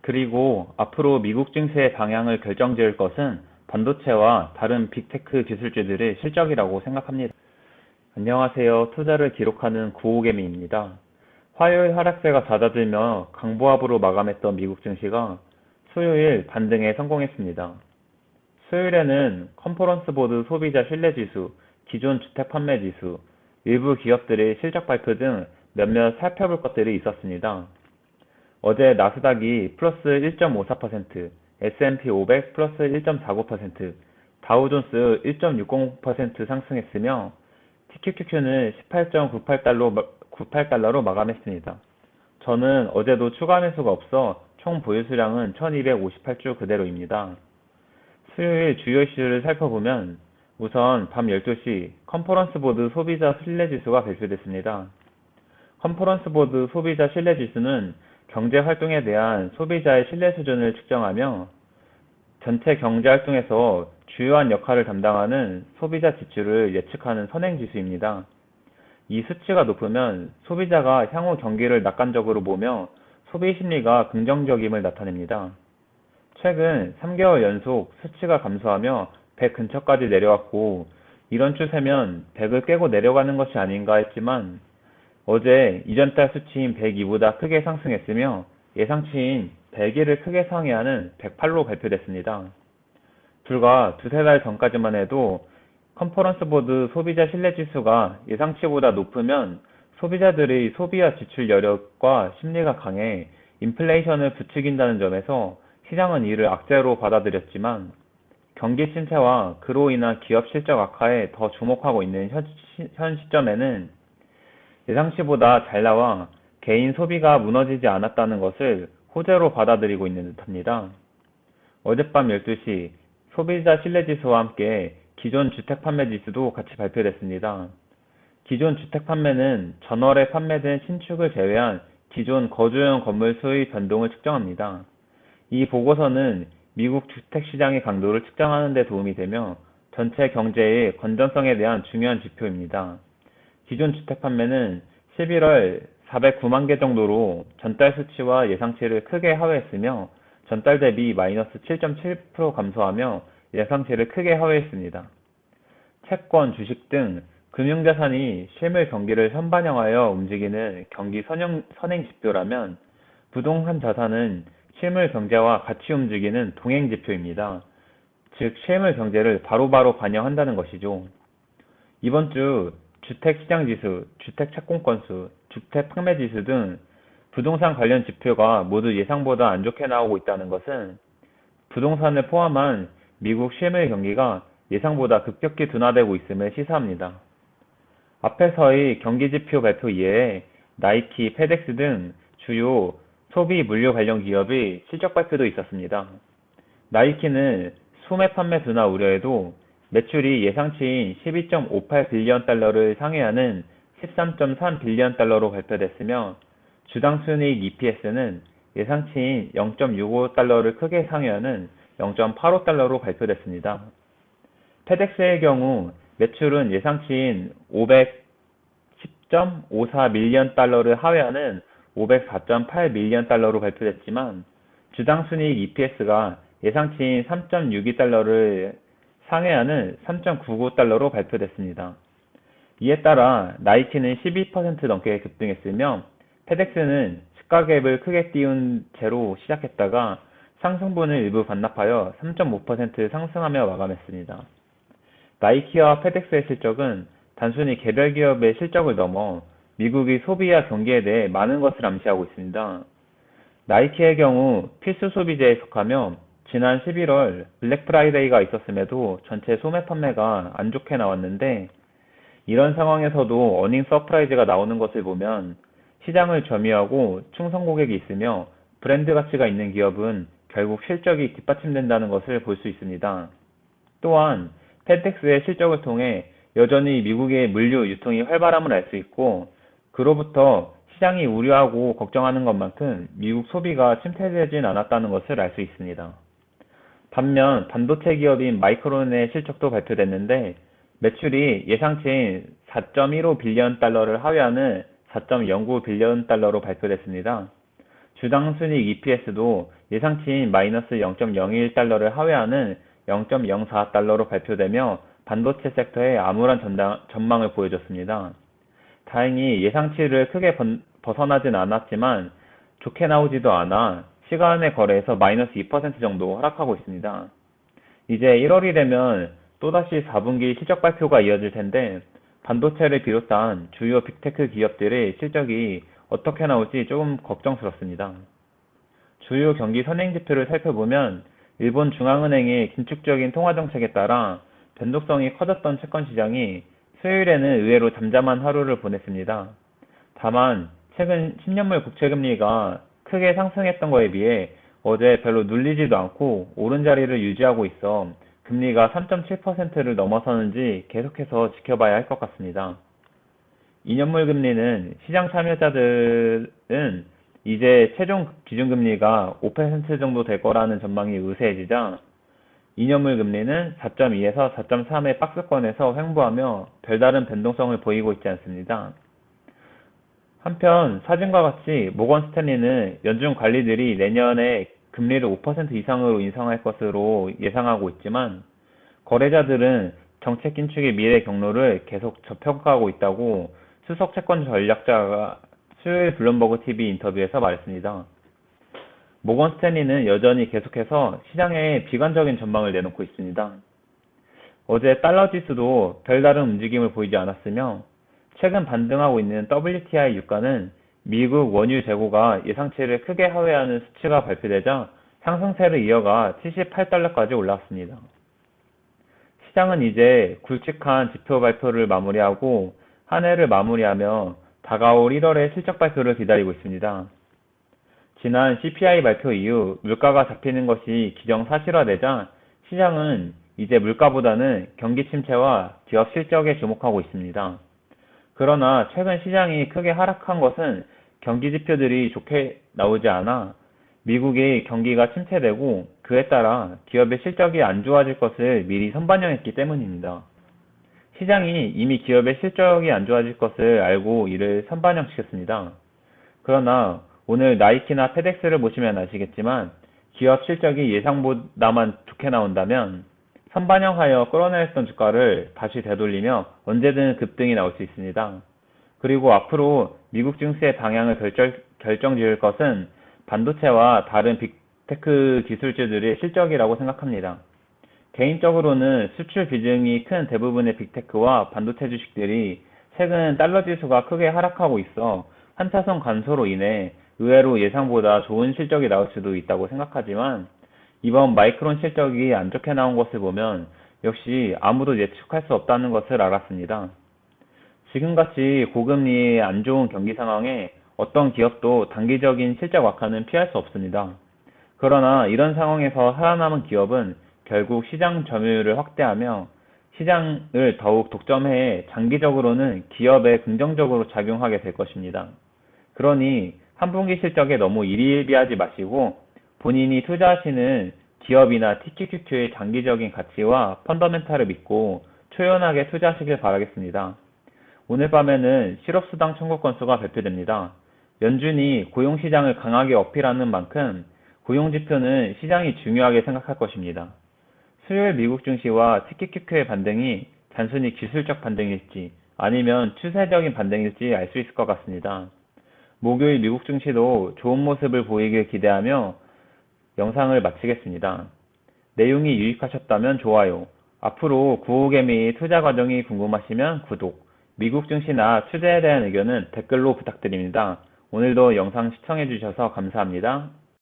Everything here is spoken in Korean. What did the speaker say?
그리고 앞으로 미국 증시의 방향을 결정지을 것은 반도체와 다른 빅테크 기술주들의 실적이라고 생각합니다. 안녕하세요. 투자를 기록하는 구호개미입니다. 화요일 하락세가 잦아들며 강보합으로 마감했던 미국 증시가 수요일 반등에 성공했습니다. 수요일에는 컨퍼런스 보드 소비자 신뢰지수, 기존 주택 판매 지수, 일부 기업들의 실적 발표 등 몇몇 살펴볼 것들이 있었습니다. 어제 나스닥이 플러스 1.54%, S&P 500 플러스 1.49%, 다우존스 1.60% 상승했으며 TQQQ는 18.98달러로 마감했습니다. 저는 어제도 추가 매수가 없어 총 보유 수량은 1258주 그대로입니다. 수요일 주요 이슈를 살펴보면 우선 밤 12시 컨퍼런스 보드 소비자 신뢰지수가 발표됐습니다. 컨퍼런스 보드 소비자 신뢰지수는 경제 활동에 대한 소비자의 신뢰 수준을 측정하며 전체 경제 활동에서 주요한 역할을 담당하는 소비자 지출을 예측하는 선행지수입니다. 이 수치가 높으면 소비자가 향후 경기를 낙관적으로 보며 소비 심리가 긍정적임을 나타냅니다. 최근 3개월 연속 수치가 감소하며 100 근처까지 내려왔고 이런 추세면 100을 깨고 내려가는 것이 아닌가 했지만 어제 이전달 수치인 102보다 크게 상승했으며 예상치인 101을 크게 상회하는 108로 발표됐습니다. 불과 두세 달 전까지만 해도 컨퍼런스 보드 소비자 신뢰지수가 예상치보다 높으면 소비자들의 소비와 지출 여력과 심리가 강해 인플레이션을 부추긴다는 점에서 시장은 이를 악재로 받아들였지만 경기 침체와 그로 인한 기업 실적 악화에 더 주목하고 있는 현 시점에는 예상치보다 잘 나와 개인 소비가 무너지지 않았다는 것을 호재로 받아들이고 있는 듯합니다. 어젯밤 12시 소비자 신뢰지수와 함께 기존 주택 판매 지수도 같이 발표됐습니다. 기존 주택 판매는 전월에 판매된 신축을 제외한 기존 거주용 건물 수의 변동을 측정합니다. 이 보고서는 미국 주택 시장의 강도를 측정하는 데 도움이 되며 전체 경제의 건전성에 대한 중요한 지표입니다. 기존 주택 판매는 11월 409만 개 정도로 전달 수치와 예상치를 크게 하회했으며 전달 대비 마이너스 7.7% 감소하며 예상치를 크게 하회했습니다. 채권, 주식 등 금융자산이 실물 경기를 선반영하여 움직이는 경기 선행 지표라면 부동산 자산은 실물 경제와 같이 움직이는 동행 지표입니다. 즉 실물 경제를 바로바로 반영한다는 것이죠. 이번 주 주택시장지수, 주택착공건수, 주택판매지수 등 부동산 관련 지표가 모두 예상보다 안 좋게 나오고 있다는 것은 부동산을 포함한 미국 실물 경기가 예상보다 급격히 둔화되고 있음을 시사합니다. 앞에서의 경기지표 발표 이외에 나이키, 페덱스 등 주요 소비 물류 관련 기업의 실적 발표도 있었습니다. 나이키는 소매 판매 둔화 우려에도 매출이 예상치인 12.58 빌리언 달러를 상회하는 13.3 빌리언 달러로 발표됐으며 주당 순이익 EPS는 예상치인 0.65 달러를 크게 상회하는 0.85 달러로 발표됐습니다. 페덱스의 경우 매출은 예상치인 510.54 밀리언 달러를 하회하는 504.8 밀리언 달러로 발표됐지만 주당 순이익 EPS가 예상치인 3.62 달러를 상회하는 3.99 달러로 발표됐습니다. 이에 따라 나이키는 12% 넘게 급등했으며 페덱스는 시가갭을 크게 띄운 채로 시작했다가 상승분을 일부 반납하여 3.5% 상승하며 마감했습니다. 나이키와 페덱스의 실적은 단순히 개별 기업의 실적을 넘어 미국의 소비와 경기에 대해 많은 것을 암시하고 있습니다. 나이키의 경우 필수 소비재에 속하며 지난 11월 블랙 프라이데이가 있었음에도 전체 소매 판매가 안 좋게 나왔는데 이런 상황에서도 어닝 서프라이즈가 나오는 것을 보면 시장을 점유하고 충성 고객이 있으며 브랜드 가치가 있는 기업은 결국 실적이 뒷받침된다는 것을 볼 수 있습니다. 또한 페덱스의 실적을 통해 여전히 미국의 물류 유통이 활발함을 알 수 있고 그로부터 시장이 우려하고 걱정하는 것만큼 미국 소비가 침체되진 않았다는 것을 알 수 있습니다. 반면 반도체 기업인 마이크론의 실적도 발표됐는데 매출이 예상치인 4.15 빌리언 달러를 하회하는 4.09 빌리언 달러로 발표됐습니다. 주당 순이익 EPS도 예상치인 마이너스 0.01달러를 하회하는 0.04달러로 발표되며 반도체 섹터에 암울한 전망을 보여줬습니다. 다행히 예상치를 크게 벗어나진 않았지만 좋게 나오지도 않아 시간의 거래에서 마이너스 2% 정도 하락하고 있습니다. 이제 1월이 되면 또다시 4분기 실적 발표가 이어질 텐데 반도체를 비롯한 주요 빅테크 기업들의 실적이 어떻게 나올지 조금 걱정스럽습니다. 주요 경기 선행지표를 살펴보면 일본 중앙은행의 긴축적인 통화정책에 따라 변동성이 커졌던 채권 시장이 수요일에는 의외로 잠잠한 하루를 보냈습니다. 다만 최근 10년물 국채금리가 크게 상승했던 것에 비해 어제 별로 눌리지도 않고 오른자리를 유지하고 있어 금리가 3.7%를 넘어서는지 계속해서 지켜봐야 할 것 같습니다. 2년물 금리는 시장 참여자들은 이제 최종 기준금리가 5% 정도 될 거라는 전망이 우세해지자 2년물 금리는 4.2에서 4.3의 박스권에서 횡보하며 별다른 변동성을 보이고 있지 않습니다. 한편 사진과 같이 모건 스탠리는 연준 관리들이 내년에 금리를 5% 이상으로 인상할 것으로 예상하고 있지만 거래자들은 정책 긴축의 미래 경로를 계속 저평가하고 있다고 수석 채권 전략자가 수요일 블룸버그 TV 인터뷰에서 말했습니다. 모건 스탠리는 여전히 계속해서 시장에 비관적인 전망을 내놓고 있습니다. 어제 달러 지수도 별다른 움직임을 보이지 않았으며 최근 반등하고 있는 WTI 유가는 미국 원유 재고가 예상치를 크게 하회하는 수치가 발표되자 상승세를 이어가 78달러까지 올랐습니다. 시장은 이제 굵직한 지표 발표를 마무리하고 한 해를 마무리하며 다가올 1월의 실적 발표를 기다리고 있습니다. 지난 CPI 발표 이후 물가가 잡히는 것이 기정사실화되자 시장은 이제 물가보다는 경기 침체와 기업 실적에 주목하고 있습니다. 그러나 최근 시장이 크게 하락한 것은 경기 지표들이 좋게 나오지 않아 미국의 경기가 침체되고 그에 따라 기업의 실적이 안 좋아질 것을 미리 선반영했기 때문입니다. 시장이 이미 기업의 실적이 안 좋아질 것을 알고 이를 선반영시켰습니다. 그러나 오늘 나이키나 페덱스를 보시면 아시겠지만 기업 실적이 예상보다만 좋게 나온다면 선반영하여 끌어내렸던 주가를 다시 되돌리며 언제든 급등이 나올 수 있습니다. 그리고 앞으로 미국 증시의 방향을 결정지을 것은 반도체와 다른 빅테크 기술주들의 실적이라고 생각합니다. 개인적으로는 수출 비중이 큰 대부분의 빅테크와 반도체 주식들이 최근 달러 지수가 크게 하락하고 있어 환차손 감소로 인해 의외로 예상보다 좋은 실적이 나올 수도 있다고 생각하지만 이번 마이크론 실적이 안 좋게 나온 것을 보면 역시 아무도 예측할 수 없다는 것을 알았습니다. 지금같이 고금리의 안 좋은 경기 상황에 어떤 기업도 단기적인 실적 악화는 피할 수 없습니다. 그러나 이런 상황에서 살아남은 기업은 결국 시장 점유율을 확대하며 시장을 더욱 독점해 장기적으로는 기업에 긍정적으로 작용하게 될 것입니다. 그러니 한 분기 실적에 너무 일희일비하지 마시고 본인이 투자하시는 기업이나 TQQQ의 장기적인 가치와 펀더멘탈을 믿고 초연하게 투자하시길 바라겠습니다. 오늘 밤에는 실업수당 청구 건수가 발표됩니다. 연준이 고용시장을 강하게 어필하는 만큼 고용지표는 시장이 중요하게 생각할 것입니다. 수요일 미국 증시와 TQQQ의 반등이 단순히 기술적 반등일지 아니면 추세적인 반등일지 알 수 있을 것 같습니다. 목요일 미국 증시도 좋은 모습을 보이길 기대하며 영상을 마치겠습니다. 내용이 유익하셨다면 좋아요, 앞으로 구호개미 투자 과정이 궁금하시면 구독, 미국 증시나 투자에 대한 의견은 댓글로 부탁드립니다. 오늘도 영상 시청해주셔서 감사합니다.